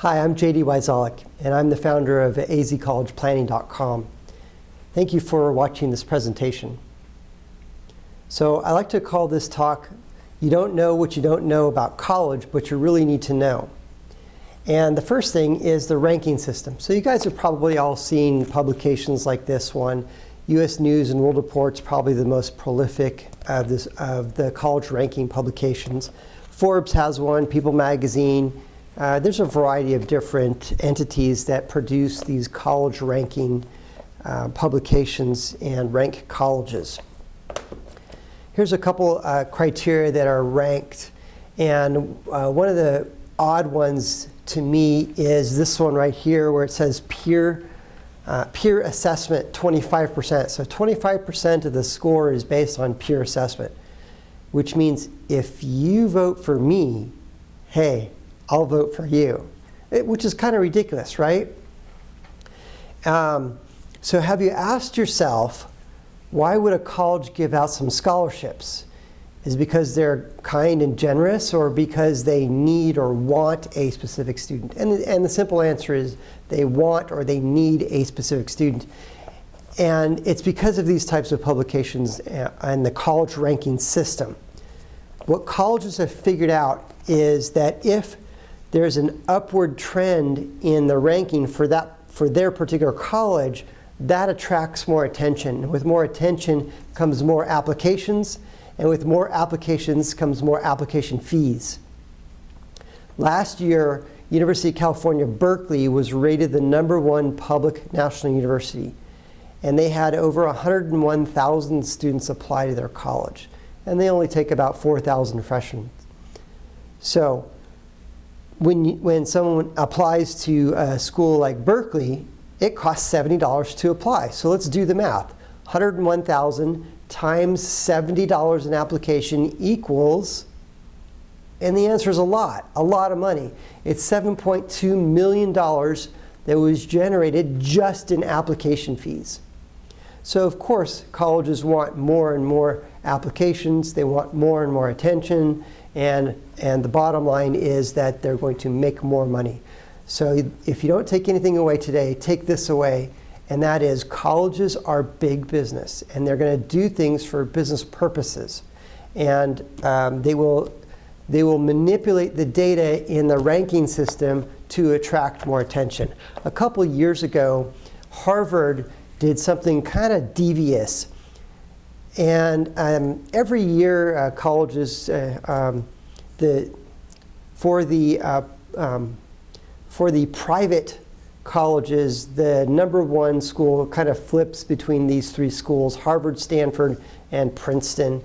Hi, I'm JD Wyzolek, and I'm the founder of azcollegeplanning.com. Thank you for watching this presentation. So I like to call this talk, You Don't Know What You Don't Know About College, But You Really Need to Know. And the first thing is the ranking system. So you guys have probably all seen publications like this one. US News and World Report's probably the most prolific of the college ranking publications. Forbes has one, People Magazine. There's a variety of different entities that produce these college ranking publications and rank colleges. Here's a couple criteria that are ranked, and one of the odd ones to me is this one right here where it says peer assessment 25%. So 25% of the score is based on peer assessment, which means if you vote for me, hey, I'll vote for you, which is kind of ridiculous, right? So have you asked yourself, why would a college give out some scholarships? Is it because they're kind and generous, or because they need or want a specific student? And the simple answer is they want or they need a specific student. And it's because of these types of publications and the college ranking system. What colleges have figured out is that if there's an upward trend in the ranking for their particular college, that attracts more attention. With more attention comes more applications, and with more applications comes more application fees. Last year, University of California, Berkeley was rated the #1 public national university, and they had over 101,000 students apply to their college, and they only take about 4,000 freshmen. So when someone applies to a school like Berkeley, it costs $70 to apply. So let's do the math. 101,000 times $70 an application equals, and the answer is a lot of money. It's $7.2 million that was generated just in application fees. So of course, colleges want more and more applications, they want more and more attention, and the bottom line is that they're going to make more money. So if you don't take anything away today, take this away, and that is colleges are big business, and they're going to do things for business purposes. And they will manipulate the data in the ranking system to attract more attention. A couple years ago, Harvard did something kind of devious. And every year, colleges, for the private colleges, the #1 school kind of flips between these three schools, Harvard, Stanford, and Princeton.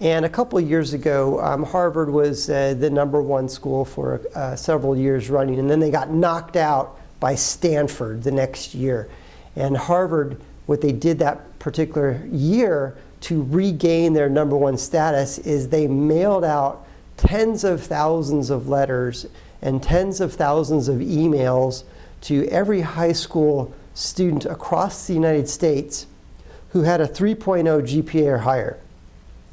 And a couple of years ago, Harvard was the #1 school for several years running, and then they got knocked out by Stanford the next year. And Harvard, what they did that particular year to regain their #1 status is they mailed out tens of thousands of letters and tens of thousands of emails to every high school student across the United States who had a 3.0 GPA or higher.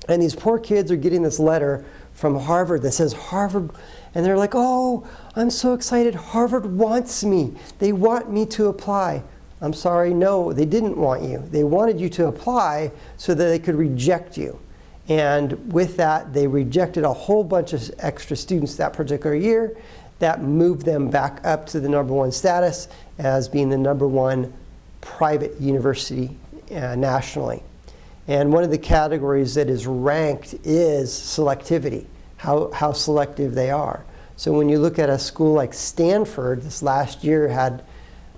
And these poor kids are getting this letter from Harvard that says, Harvard, and they're like, oh, I'm so excited, Harvard wants me. They want me to apply. I'm sorry, no, they didn't want you. They wanted you to apply so that they could reject you. And with that, they rejected a whole bunch of extra students that particular year. That moved them back up to the #1 status as being the #1 private university nationally. And one of the categories that is ranked is selectivity, how selective they are. So when you look at a school like Stanford, this last year had,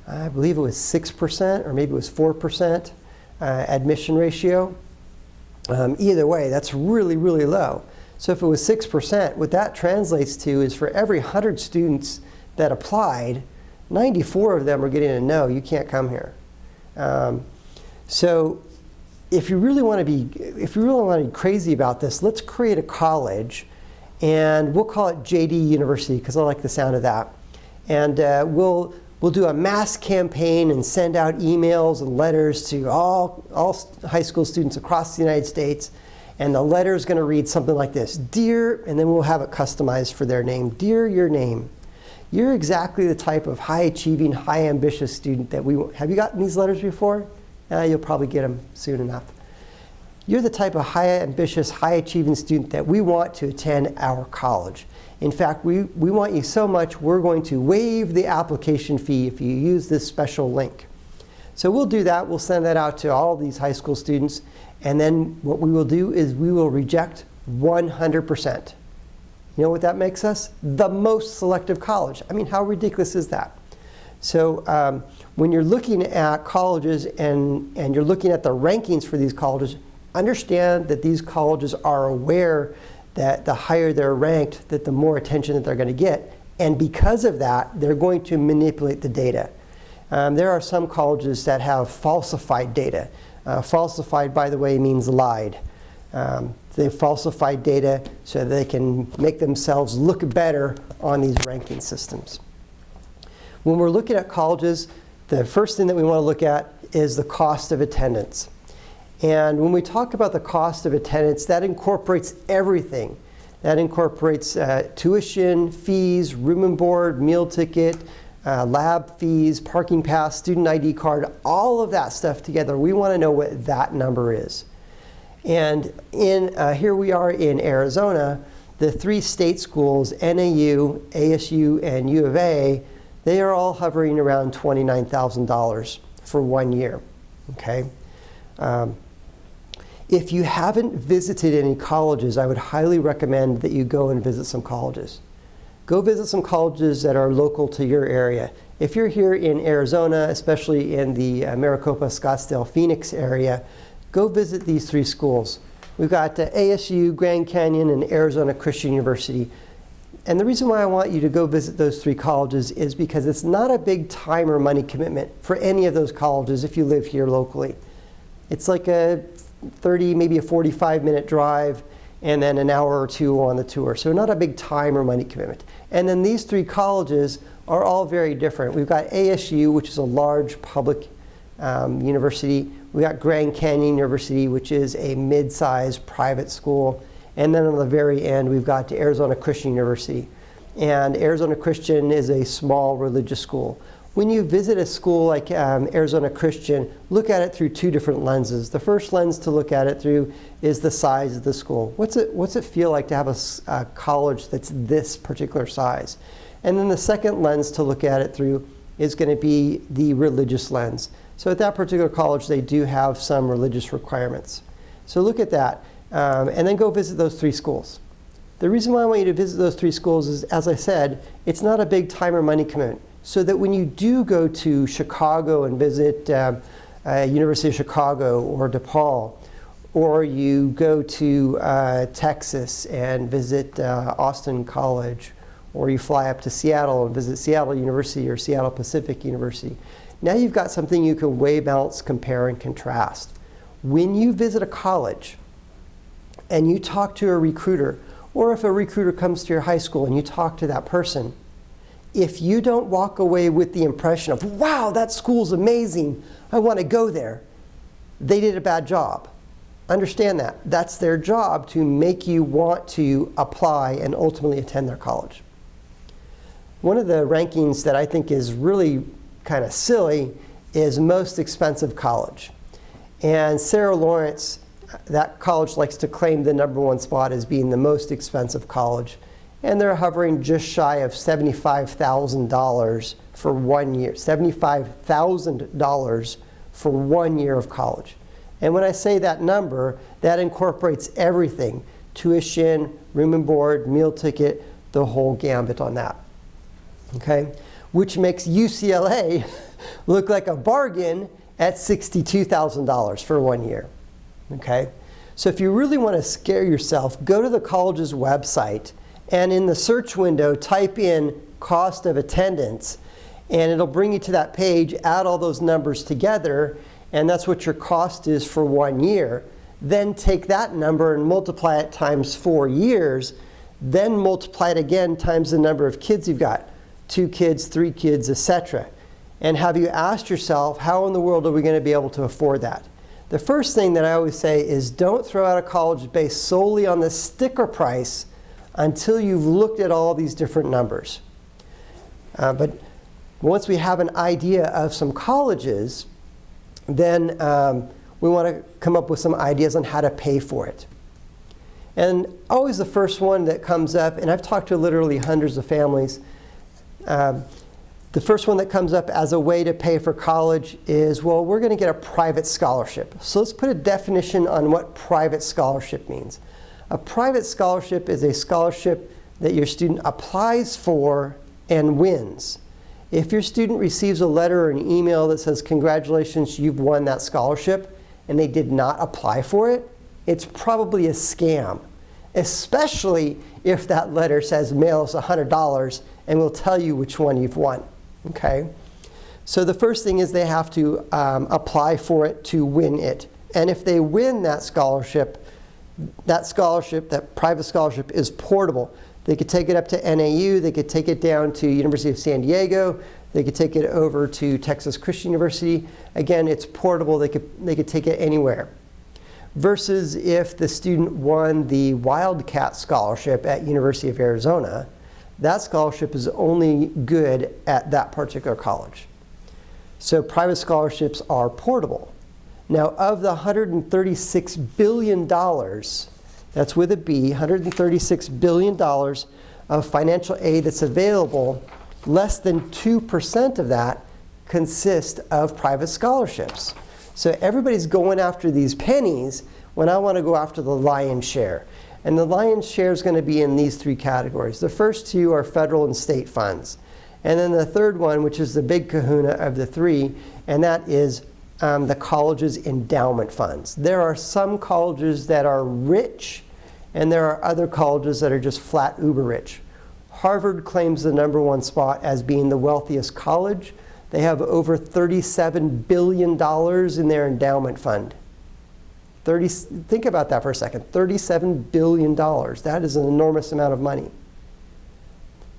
I believe it was 6% or maybe it was 4% admission ratio. Either way, that's really, really low. So if it was 6%, what that translates to is for every 100 students that applied, 94 of them are getting a no, you can't come here. So if you really want to be crazy about this, let's create a college, and we'll call it JD University because I like the sound of that. And we'll do a mass campaign and send out emails and letters to all high school students across the United States. And the letter is going to read something like this: Dear, and then we'll have it customized for their name. Dear your name, You're exactly the type of high-achieving, high-ambitious student that we want. Have you gotten these letters before? You'll probably get them soon enough. You're the type of high-ambitious, high-achieving student that we want to attend our college. In fact, we want you so much, we're going to waive the application fee if you use this special link. So we'll do that. We'll send that out to all these high school students. And then what we will do is we will reject 100%. You know what that makes us? The most selective college. I mean, how ridiculous is that? So when you're looking at colleges and you're looking at the rankings for these colleges, understand that these colleges are aware that the higher they're ranked, that the more attention that they're going to get. And because of that, they're going to manipulate the data. There are some colleges that have falsified data. Falsified, by the way, means lied. They falsified data so that they can make themselves look better on these ranking systems. When we're looking at colleges, the first thing that we want to look at is the cost of attendance. And when we talk about the cost of attendance, that incorporates everything. That incorporates tuition, fees, room and board, meal ticket, lab fees, parking pass, student ID card, all of that stuff together. We want to know what that number is. And here we are in Arizona. The three state schools, NAU, ASU, and U of A, they are all hovering around $29,000 for 1 year. Okay. If you haven't visited any colleges, I would highly recommend that you go and visit some colleges. Go visit some colleges that are local to your area. If you're here in Arizona, especially in the Maricopa, Scottsdale, Phoenix area, go visit these three schools. We've got ASU, Grand Canyon, and Arizona Christian University. And the reason why I want you to go visit those three colleges is because it's not a big time or money commitment for any of those colleges if you live here locally. It's like a 30, maybe a 45-minute drive, and then an hour or two on the tour. So not a big time or money commitment. And then these three colleges are all very different. We've got ASU, which is a large public university. We've got Grand Canyon University, which is a mid-sized private school. And then on the very end, we've got Arizona Christian University. And Arizona Christian is a small religious school. When you visit a school like Arizona Christian, look at it through two different lenses. The first lens to look at it through is the size of the school. What's it feel like to have a college that's this particular size? And then the second lens to look at it through is going to be the religious lens. So at that particular college, they do have some religious requirements. So look at that, and then go visit those three schools. The reason why I want you to visit those three schools is, as I said, it's not a big time or money commitment. So that when you do go to Chicago and visit University of Chicago or DePaul, or you go to Texas and visit Austin College, or you fly up to Seattle and visit Seattle University or Seattle Pacific University, now you've got something you can weigh, balance, compare, and contrast. When you visit a college and you talk to a recruiter, or if a recruiter comes to your high school and you talk to that person, if you don't walk away with the impression of, wow, that school's amazing, I want to go there, they did a bad job. Understand that. That's their job, to make you want to apply and ultimately attend their college. One of the rankings that I think is really kind of silly is most expensive college. And Sarah Lawrence, that college likes to claim the #1 spot as being the most expensive college. And they're hovering just shy of $75,000 for 1 year. $75,000 for 1 year of college. And when I say that number, that incorporates everything: tuition, room and board, meal ticket, the whole gambit on that. Okay? Which makes UCLA look like a bargain at $62,000 for 1 year. Okay? So if you really want to scare yourself, go to the college's website and in the search window, type in cost of attendance, and it'll bring you to that page. Add all those numbers together, and that's what your cost is for 1 year. Then take that number and multiply it times 4 years, then multiply it again times the number of kids you've got. 2 kids, 3 kids, etc. And have you asked yourself, how in the world are we going to be able to afford that? The first thing that I always say is, don't throw out a college based solely on the sticker price until you've looked at all these different numbers. But once we have an idea of some colleges, then we want to come up with some ideas on how to pay for it. And always the first one that comes up, and I've talked to literally hundreds of families, the first one that comes up as a way to pay for college is, well, we're going to get a private scholarship. So let's put a definition on what private scholarship means. A private scholarship is a scholarship that your student applies for and wins. If your student receives a letter or an email that says, congratulations, you've won that scholarship, and they did not apply for it, it's probably a scam, especially if that letter says mail us $100 and we'll tell you which one you've won. Okay? So the first thing is they have to apply for it to win it. And if they win that scholarship, that private scholarship is portable. They could take it up to NAU, they could take it down to University of San Diego, they could take it over to Texas Christian University. Again, it's portable, they could take it anywhere. Versus if the student won the Wildcat Scholarship at University of Arizona, that scholarship is only good at that particular college. So private scholarships are portable. Now, of the $136 billion, that's with a B, $136 billion of financial aid that's available, less than 2% of that consist of private scholarships. So everybody's going after these pennies when I want to go after the lion's share. And the lion's share is going to be in these three categories. The first two are federal and state funds. And then the third one, which is the big kahuna of the three, and that is the college's endowment funds. There are some colleges that are rich, and there are other colleges that are just flat uber rich. Harvard claims the #1 spot as being the wealthiest college. They have over $37 billion in their endowment fund. Think about that for a second. $37 billion. That is an enormous amount of money.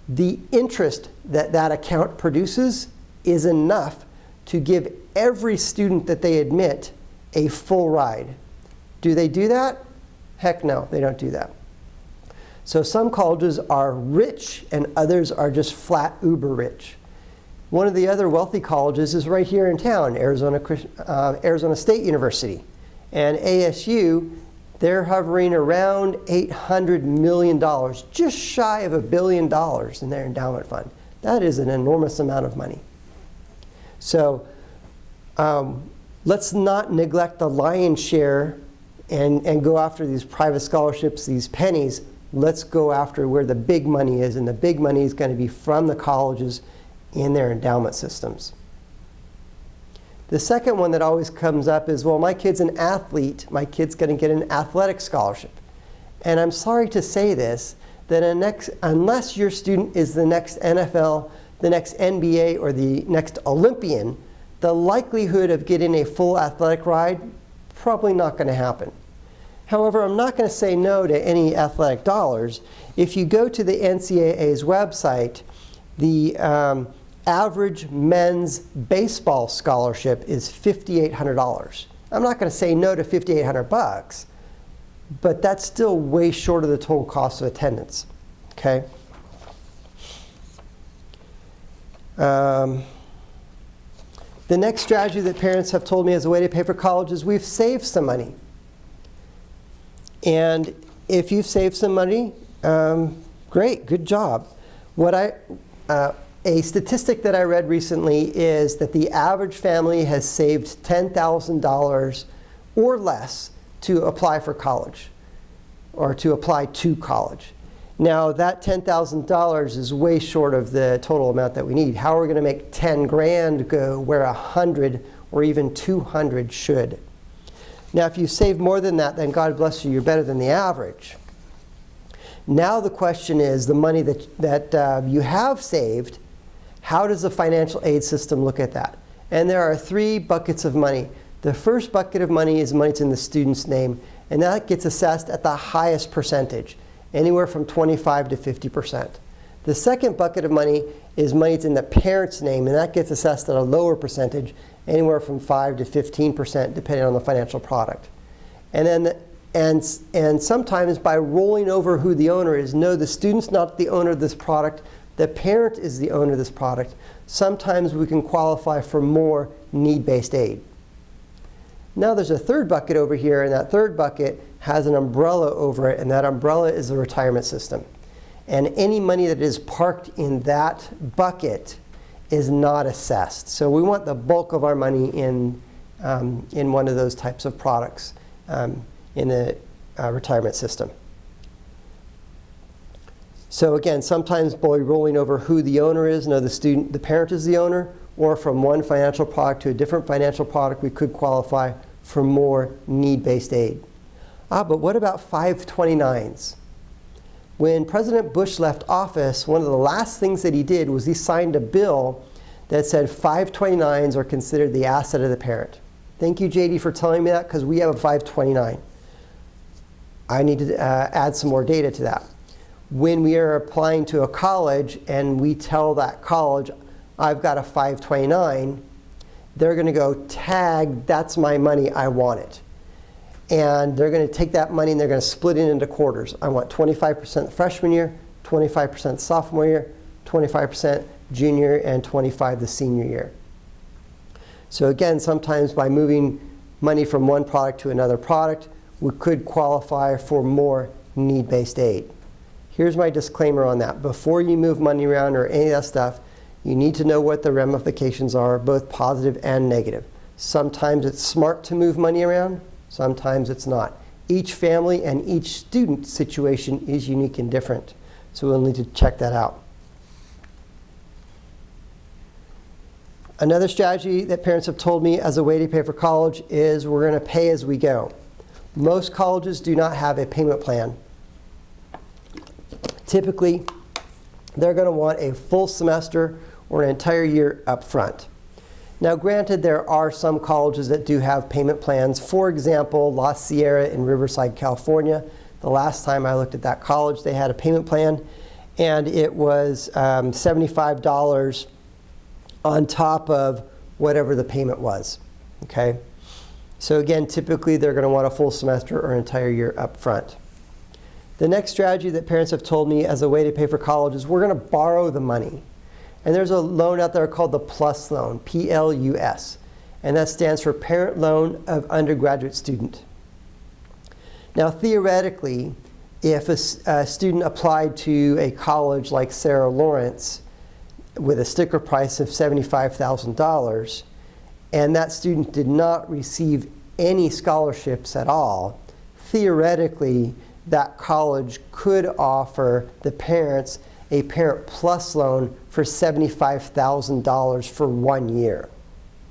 The interest that that account produces is enough to give every student that they admit a full ride. Do they do that? Heck no, they don't do that. So some colleges are rich and others are just flat uber rich. One of the other wealthy colleges is right here in town, Arizona State University. And ASU, they're hovering around $800 million, just shy of $1 billion in their endowment fund. That is an enormous amount of money. So let's not neglect the lion's share and go after these private scholarships, these pennies. Let's go after where the big money is, and the big money is going to be from the colleges in their endowment systems. The second one that always comes up is, well, my kid's an athlete, my kid's going to get an athletic scholarship. And I'm sorry to say this, that unless your student is the next NFL, the next NBA, or the next Olympian, the likelihood of getting a full athletic ride, probably not going to happen. However, I'm not going to say no to any athletic dollars. If you go to the NCAA's website, the average men's baseball scholarship is $5,800. I'm not going to say no to $5,800, but that's still way short of the total cost of attendance. Okay. The next strategy that parents have told me as a way to pay for college is we've saved some money. And if you've saved some money, great, good job. A statistic that I read recently is that the average family has saved $10,000 or less to apply for college, or to apply to college. Now, that $10,000 is way short of the total amount that we need. How are we going to make 10 grand go where 100 or even 200 should? Now, if you save more than that, then God bless you, you're better than the average. Now the question is, the money that you have saved, how does the financial aid system look at that? And there are three buckets of money. The first bucket of money is money that's in the student's name, and that gets assessed at the highest percentage, anywhere from 25 to 50%. The second bucket of money is money that's in the parent's name, and that gets assessed at a lower percentage, anywhere from 5 to 15%, depending on the financial product. And then and sometimes by rolling over who the owner is, no, the student's not the owner of this product, The parent is the owner of this product. Sometimes we can qualify for more need-based aid. Now there's a third bucket over here, and that third bucket has an umbrella over it, and that umbrella is the retirement system. And any money that is parked in that bucket is not assessed. So we want the bulk of our money in one of those types of products in the retirement system. So again, sometimes by rolling over who the owner is, no, the parent is the owner, or from one financial product to a different financial product, we could qualify for more need-based aid. But what about 529s? When President Bush left office, one of the last things that he did was he signed a bill that said 529s are considered the asset of the parent. Thank you, JD, for telling me that, because we have a 529. I need to add some more data to that. When we are applying to a college and we tell that college, I've got a 529, they're going to go, tag, that's my money, I want it. And they're going to take that money and they're going to split it into quarters. I want 25% freshman year, 25% sophomore year, 25% junior, and 25% the senior year. So again, sometimes by moving money from one product to another product, we could qualify for more need-based aid. Here's my disclaimer on that. Before you move money around or any of that stuff, you need to know what the ramifications are, both positive and negative. Sometimes it's smart to move money around, sometimes it's not. Each family and each student situation is unique and different, so we'll need to check that out. Another strategy that parents have told me as a way to pay for college is we're going to pay as we go. Most colleges do not have a payment plan. Typically, they're going to want a full semester or an entire year up front. Now granted, there are some colleges that do have payment plans. For example, La Sierra in Riverside, California. The last time I looked at that college, they had a payment plan, and it was $75 on top of whatever the payment was. Okay? So again, typically they're going to want a full semester or an entire year up front. The next strategy that parents have told me as a way to pay for college is we're going to borrow the money. And there's a loan out there called the PLUS loan, P-L-U-S. And that stands for Parent Loan of Undergraduate Student. Now theoretically, if a student applied to a college like Sarah Lawrence with a sticker price of $75,000, and that student did not receive any scholarships at all, theoretically, that college could offer the parents a Parent Plus loan for $75,000 for 1 year.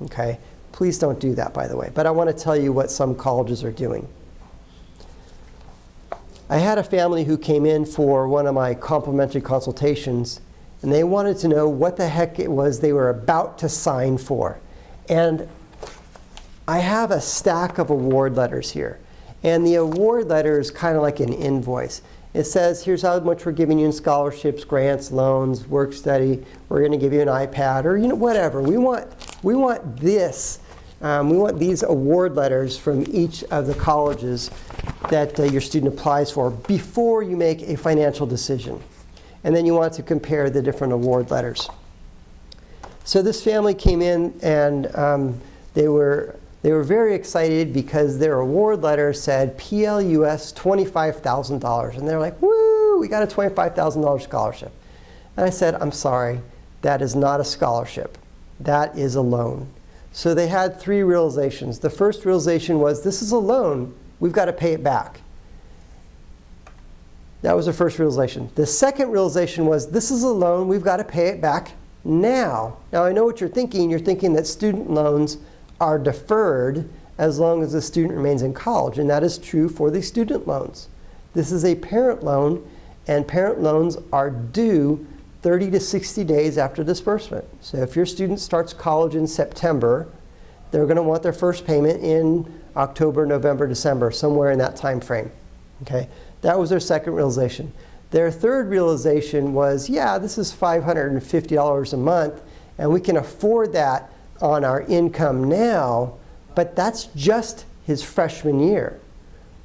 Okay? Please don't do that, by the way. But I want to tell you what some colleges are doing. I had a family who came in for one of my complimentary consultations, and they wanted to know what the heck it was they were about to sign for. And I have a stack of award letters here. And the award letter is kind of like an invoice. It says, here's how much we're giving you in scholarships, grants, loans, work study. We're going to give you an iPad, or whatever. We want this. We want these award letters from each of the colleges that your student applies for before you make a financial decision. And then you want to compare the different award letters. So this family came in, and they were very excited because their award letter said PLUS $25,000. And they're like, woo, we got a $25,000 scholarship. And I said, I'm sorry, that is not a scholarship. That is a loan. So they had three realizations. The first realization was, this is a loan. We've got to pay it back. That was the first realization. The second realization was, this is a loan. We've got to pay it back now. Now, I know what you're thinking. You're thinking that student loans are deferred as long as the student remains in college, and that is true for the student loans. This is a parent loan, and parent loans are due 30 to 60 days after disbursement. So if your student starts college in September, they're going to want their first payment in October, November, December, somewhere in that time frame. Okay? That was their second realization. Their third realization was, yeah, this is $550 a month, and we can afford that on our income now, but that's just his freshman year.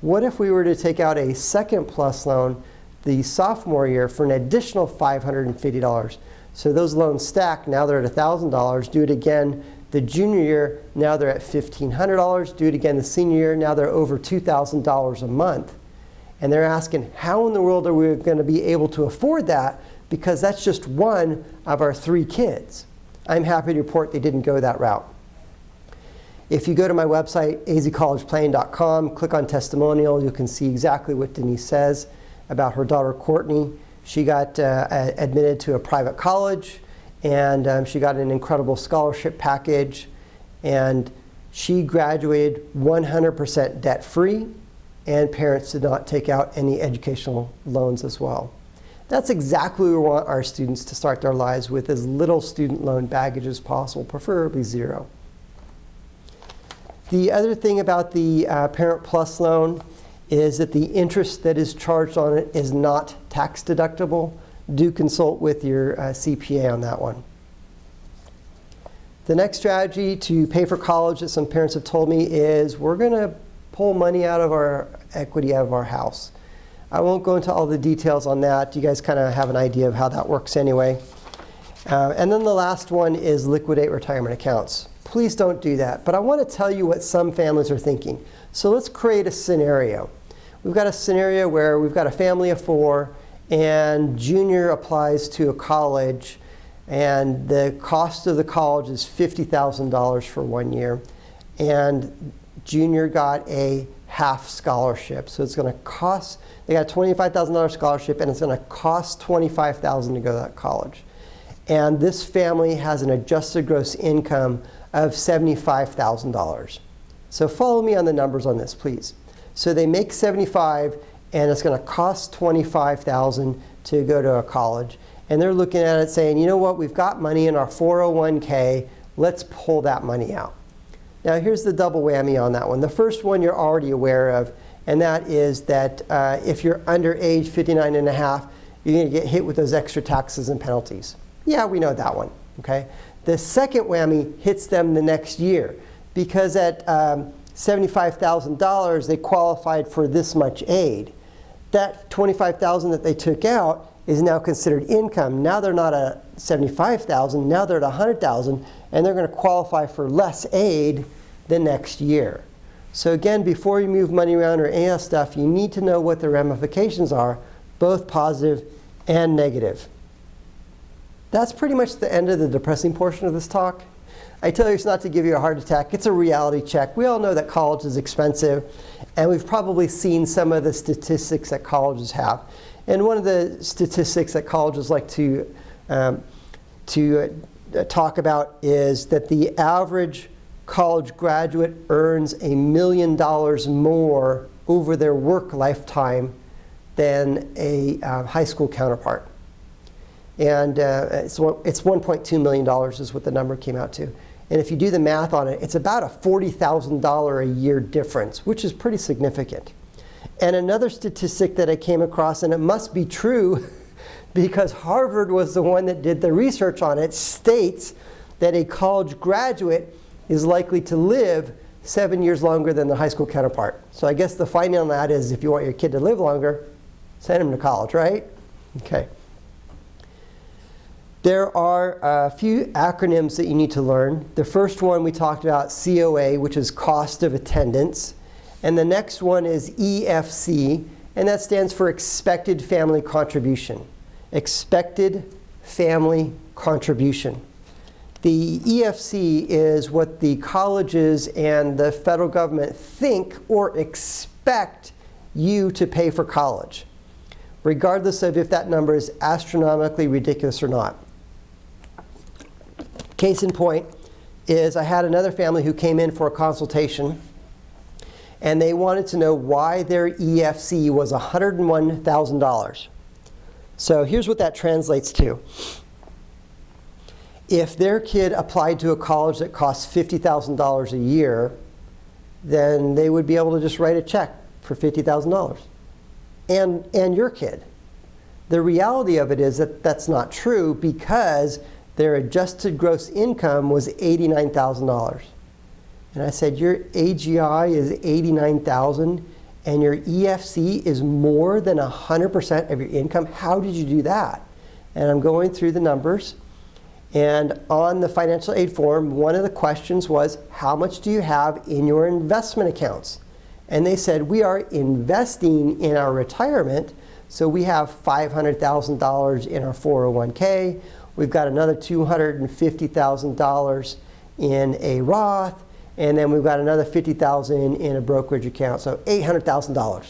What if we were to take out a second PLUS loan the sophomore year for an additional $550. So those loans stack. Now they're at $1,000. Do it again the junior year. Now they're at $1,500. Do it again the senior year. Now they're over $2,000 a month. And they're asking, how in the world are we going to be able to afford that? Because that's just one of our 3 kids. I'm happy to report they didn't go that route. If you go to my website, azcollegeplan.com, click on testimonial, you can see exactly what Denise says about her daughter Courtney. She got admitted to a private college, and she got an incredible scholarship package, and she graduated 100% debt-free, and parents did not take out any educational loans as well. That's exactly what we want our students to start their lives with, as little student loan baggage as possible, preferably 0. The other thing about the Parent Plus loan is that the interest that is charged on it is not tax deductible. Do consult with your CPA on that one. The next strategy to pay for college that some parents have told me is we're going to pull money out of our equity out of our house. I won't go into all the details on that. You guys kind of have an idea of how that works anyway. And then the last one is liquidate retirement accounts. Please don't do that. But I want to tell you what some families are thinking. So let's create a scenario. We've got a scenario where we've got a family of 4, and junior applies to a college, and the cost of the college is $50,000 for 1 year. And junior got a half scholarship. So it's going to cost, they got a $25,000 scholarship, and it's going to cost $25,000 to go to that college. And this family has an adjusted gross income of $75,000. So follow me on the numbers on this, please. So they make $75,000, and it's going to cost $25,000 to go to a college. And they're looking at it saying, you know what, we've got money in our 401k, let's pull that money out. Now here's the double whammy on that one. The first one you're already aware of, and that is that if you're under age 59 and a half, you're going to get hit with those extra taxes and penalties. Yeah, we know that one, okay? The second whammy hits them the next year, because at $75,000 they qualified for this much aid. That $25,000 that they took out is now considered income. Now they're not at $75,000, now they're at $100,000, and they're going to qualify for less aid the next year. So again, before you move money around or any of that stuff, you need to know what the ramifications are, both positive and negative. That's pretty much the end of the depressing portion of this talk. I tell you it's not to give you a heart attack. It's a reality check. We all know that college is expensive, and we've probably seen some of the statistics that colleges have. And one of the statistics that colleges like to talk about is that the average college graduate earns $1 million more over their work lifetime than a high school counterpart. And it's $1.2 million is what the number came out to. And if you do the math on it, it's about a $40,000 a year difference, which is pretty significant. And another statistic that I came across, and it must be true because Harvard was the one that did the research on it, states that a college graduate is likely to live 7 years longer than the high school counterpart. So I guess the finding on that is if you want your kid to live longer, send him to college, right? Okay. There are a few acronyms that you need to learn. The first one we talked about, COA, which is cost of attendance. And the next one is EFC, and that stands for expected family contribution. Expected family contribution. The EFC is what the colleges and the federal government think or expect you to pay for college, regardless of if that number is astronomically ridiculous or not. Case in point is I had another family who came in for a consultation, and they wanted to know why their EFC was $101,000. So here's what that translates to. If their kid applied to a college that costs $50,000 a year, then they would be able to just write a check for $50,000. And your kid. The reality of it is that that's not true because their adjusted gross income was $89,000. And I said, your AGI is $89,000 and your EFC is more than 100% of your income, how did you do that? And I'm going through the numbers. And on the financial aid form, one of the questions was, how much do you have in your investment accounts? And they said, we are investing in our retirement. So we have $500,000 in our 401k. We've got another $250,000 in a Roth. And then we've got another $50,000 in a brokerage account. So $800,000.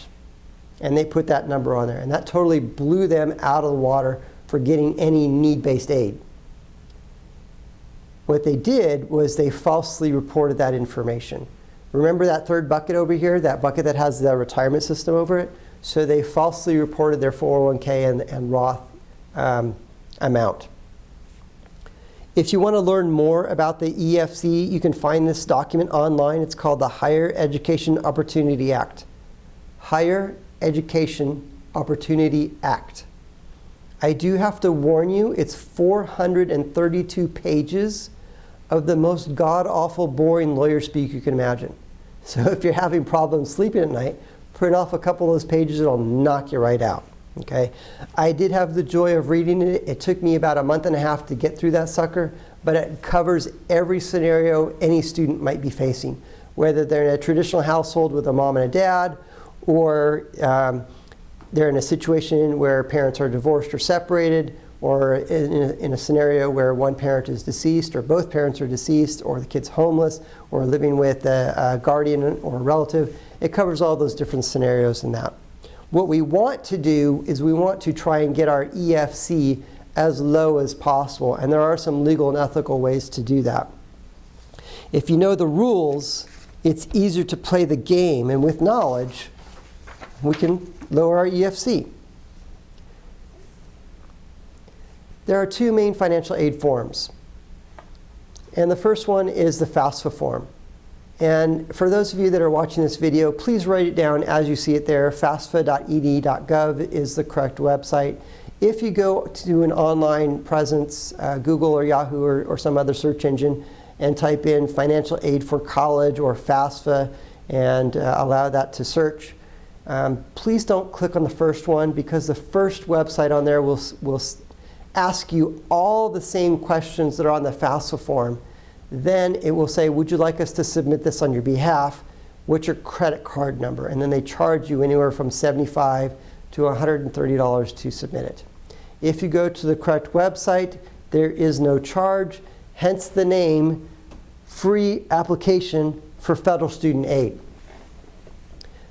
And they put that number on there. And that totally blew them out of the water for getting any need-based aid. What they did was they falsely reported that information. Remember that third bucket over here, that bucket that has the retirement system over it? So they falsely reported their 401k and Roth amount. If you want to learn more about the EFC, you can find this document online. It's called the Higher Education Opportunity Act. Higher Education Opportunity Act. I do have to warn you, it's 432 pages of the most god-awful, boring lawyer speak you can imagine. So if you're having problems sleeping at night, print off a couple of those pages, it'll knock you right out. Okay? I did have the joy of reading it. It took me about a month and a half to get through that sucker, but it covers every scenario any student might be facing, whether they're in a traditional household with a mom and a dad, or they're in a situation where parents are divorced or separated, or in a scenario where one parent is deceased, or both parents are deceased, or the kid's homeless, or living with a guardian or a relative. It covers all those different scenarios in that. What we want to do is we want to try and get our EFC as low as possible, and there are some legal and ethical ways to do that. If you know the rules, it's easier to play the game, and with knowledge, we can lower our EFC. There are two main financial aid forms. And the first one is the Fafsa form. And for those of you that are watching this video, please write it down as you see it there. fafsa.ed.gov is the correct website. If you go to an online presence, Google or Yahoo or some other search engine, and type in financial aid for college or FAFSA and allow that to search, please don't click on the first one, because the first website on there will ask you all the same questions that are on the Fafsa form. Then it will say, would you like us to submit this on your behalf? What's your credit card number? And then they charge you anywhere from $75 to $130 to submit it. If you go to the correct website, there is no charge, hence the name Free Application for Federal Student Aid.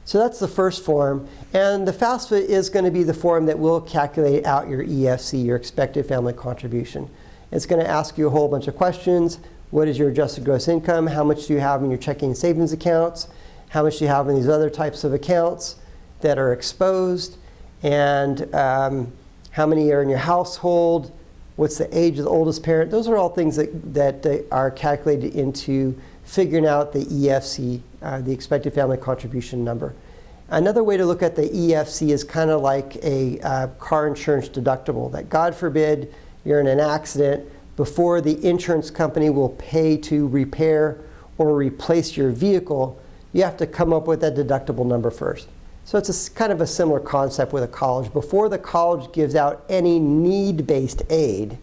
So that's the first form, and the FAFSA is going to be the form that will calculate out your EFC, your expected family contribution. It's going to ask you a whole bunch of questions. What is your adjusted gross income? How much do you have in your checking and savings accounts? How much do you have in these other types of accounts that are exposed? And how many are in your household? What's the age of the oldest parent? Those are all things that are calculated into figuring out the EFC, the expected family contribution number. Another way to look at the EFC is kind of like a car insurance deductible, that God forbid you're in an accident, before the insurance company will pay to repair or replace your vehicle, you have to come up with that deductible number first. So it's kind of a similar concept with a college. Before the college gives out any need-based aid,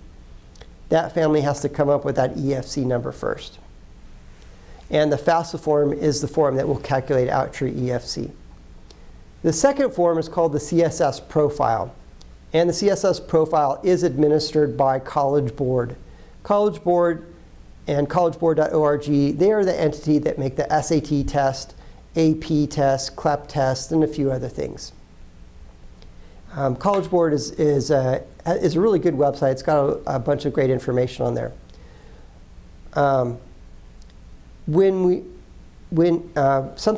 that family has to come up with that EFC number first. And the Fafsa form is the form that will calculate out your EFC. The second form is called the Css Profile. And the Css Profile is administered by College Board. College Board and collegeboard.org, they are the entity that make the SAT test, AP test, CLEP test, and a few other things. College Board is a really good website. It's got a bunch of great information on there. Something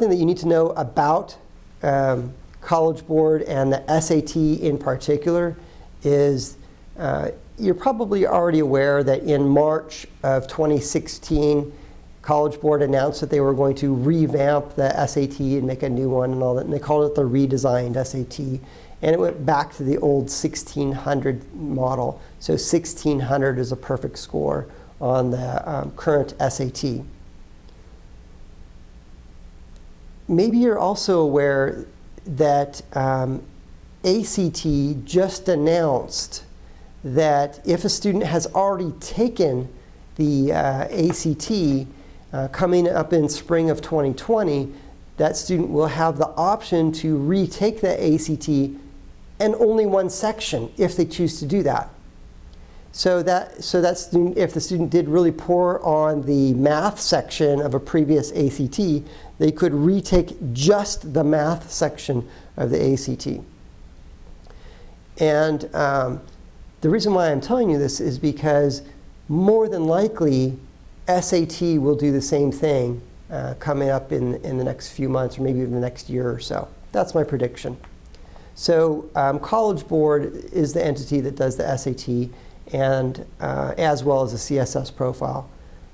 that you need to know about College Board and the SAT in particular is you're probably already aware that in March of 2016, College Board announced that they were going to revamp the SAT and make a new one and all that, and they called it the redesigned SAT. And it went back to the old 1600 model. So 1600 is a perfect score on the current SAT. maybe you're also aware that ACT just announced that if a student has already taken the ACT coming up in spring of 2020, that student will have the option to retake the ACT and only one section if they choose to do that. So that student, if the student did really poor on the math section of a previous ACT, they could retake just the math section of the ACT. And the reason why I'm telling you this is because more than likely SAT will do the same thing coming up in the next few months, or maybe even the next year or so. That's my prediction. So College Board is the entity that does the SAT, and as well as the CSS Profile.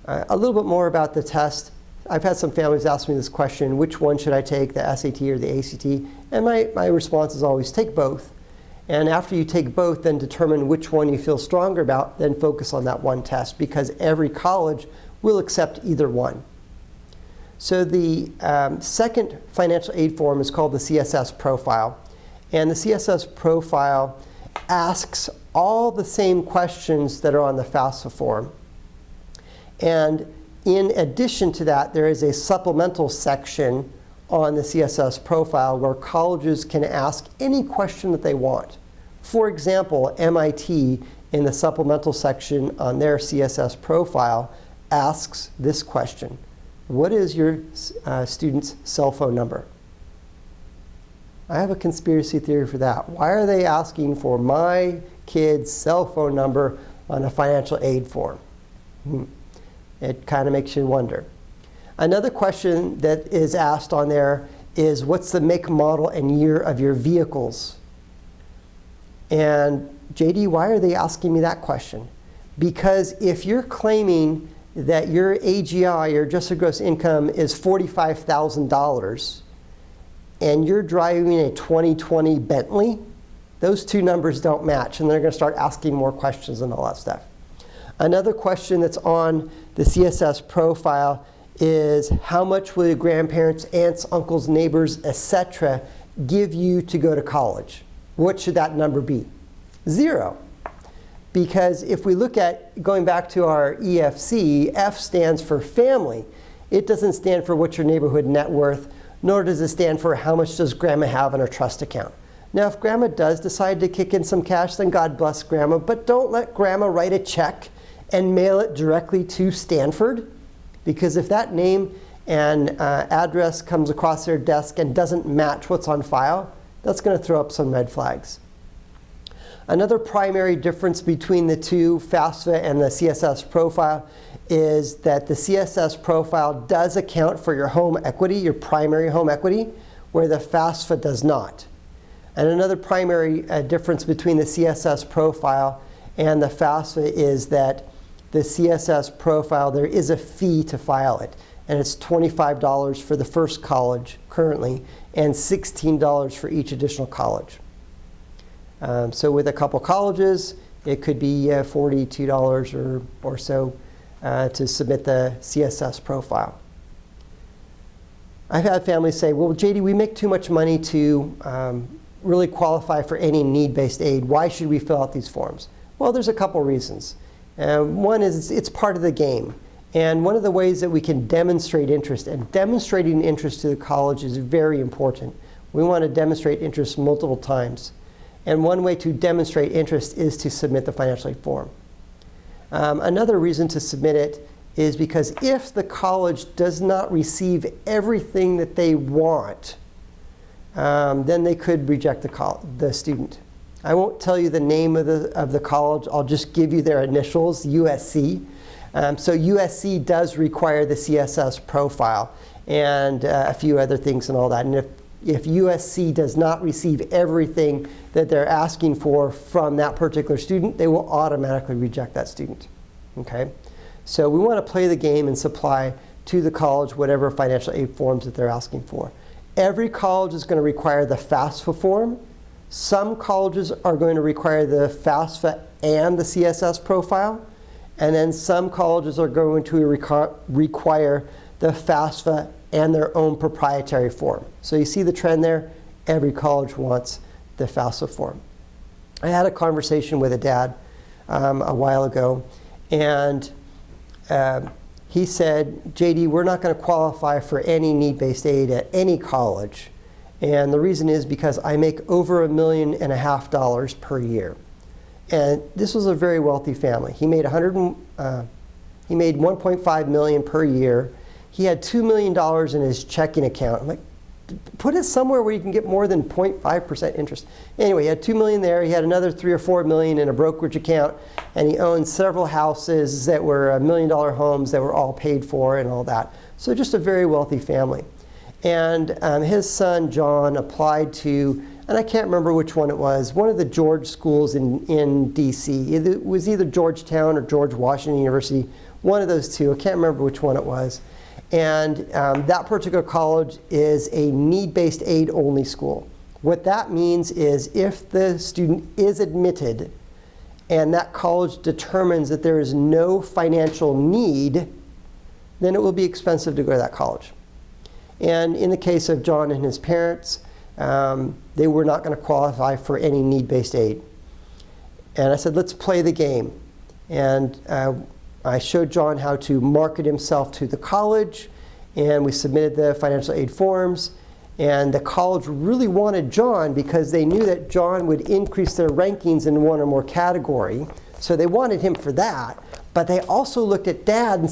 A little bit more about the test. I've had some families ask me this question: which one should I take, the SAT or the ACT? And my response is always take both. And after you take both, then determine which one you feel stronger about, then focus on that one test, because every college will accept either one. So the second financial aid form is called the CSS Profile. And the CSS Profile asks all the same questions that are on the Fafsa form. And in addition to that, there is a supplemental section on the CSS Profile where colleges can ask any question that they want. For example, MIT, in the supplemental section on their CSS Profile, asks this question: what is your student's cell phone number? I have a conspiracy theory for that. Why are they asking for my kid's cell phone number on a financial aid form? It kind of makes you wonder. Another question that is asked on there is, what's the make, model, and year of your vehicles? And JD, why are they asking me that question? Because if you're claiming that your AGI, your adjusted gross income, is $45,000, and you're driving a 2020 Bentley, those two numbers don't match, and they're going to start asking more questions and all that stuff. Another question that's on the CSS Profile is, how much will your grandparents, aunts, uncles, neighbors, etc. give you to go to college? What should that number be? 0. Because if we look at, going back to our EFC, F stands for family. It doesn't stand for what's your neighborhood net worth, nor does it stand for how much does grandma have in her trust account. Now, if grandma does decide to kick in some cash, then God bless grandma, but don't let grandma write a check and mail it directly to Stanford, because if that name and address comes across their desk and doesn't match what's on file, that's going to throw up some red flags. Another primary difference between the two, FAFSA and the CSS Profile, is that the CSS Profile does account for your home equity, your primary home equity, where the FAFSA does not. And another primary difference between the CSS Profile and the FAFSA is that the CSS Profile, there is a fee to file it. And it's $25 for the first college currently, and $16 for each additional college. So with a couple colleges, it could be $42 or so to submit the CSS Profile. I've had families say, well, JD, we make too much money to really qualify for any need-based aid. Why should we fill out these forms? Well, there's a couple reasons. One is it's part of the game. And one of the ways that we can demonstrate interest, and demonstrating interest to the college is very important. We want to demonstrate interest multiple times. And one way to demonstrate interest is to submit the financial aid form. Another reason to submit it is because if the college does not receive everything that they want, then they could reject the student. I won't tell you the name of the college. I'll just give you their initials, USC. So USC does require the CSS Profile and a few other things and all that. And if USC does not receive everything that they're asking for from that particular student, they will automatically reject that student. Okay? So we want to play the game and supply to the college whatever financial aid forms that they're asking for. Every college is going to require the FAFSA form. Some colleges are going to require the FAFSA and the CSS Profile. And then some colleges are going to require the FAFSA and their own proprietary form. So you see the trend there? Every college wants the Fafsa form. I had a conversation with a dad a while ago, and he said, JD, we're not going to qualify for any need-based aid at any college. And the reason is because I make over $1.5 million per year. And this was a very wealthy family. He made $1.5 million per year. He had $2 million in his checking account. I'm like, put it somewhere where you can get more than 0.5% interest. Anyway, he had $2 million there. He had another $3 or $4 million in a brokerage account, and he owned several houses that were $1 million homes that were all paid for and all that. So just a very wealthy family. And his son, John, applied to, and I can't remember which one it was, one of the George schools in D.C. It was either Georgetown or George Washington University, one of those two. I can't remember which one it was. And that particular college is a need-based aid only school. What that means is if the student is admitted and that college determines that there is no financial need, then it will be expensive to go to that college. And in the case of John and his parents, they were not going to qualify for any need-based aid. And I said, let's play the game. And I showed John how to market himself to the college, and we submitted the financial aid forms. And the college really wanted John because they knew that John would increase their rankings in one or more category. So they wanted him for that. But they also looked at Dad and said,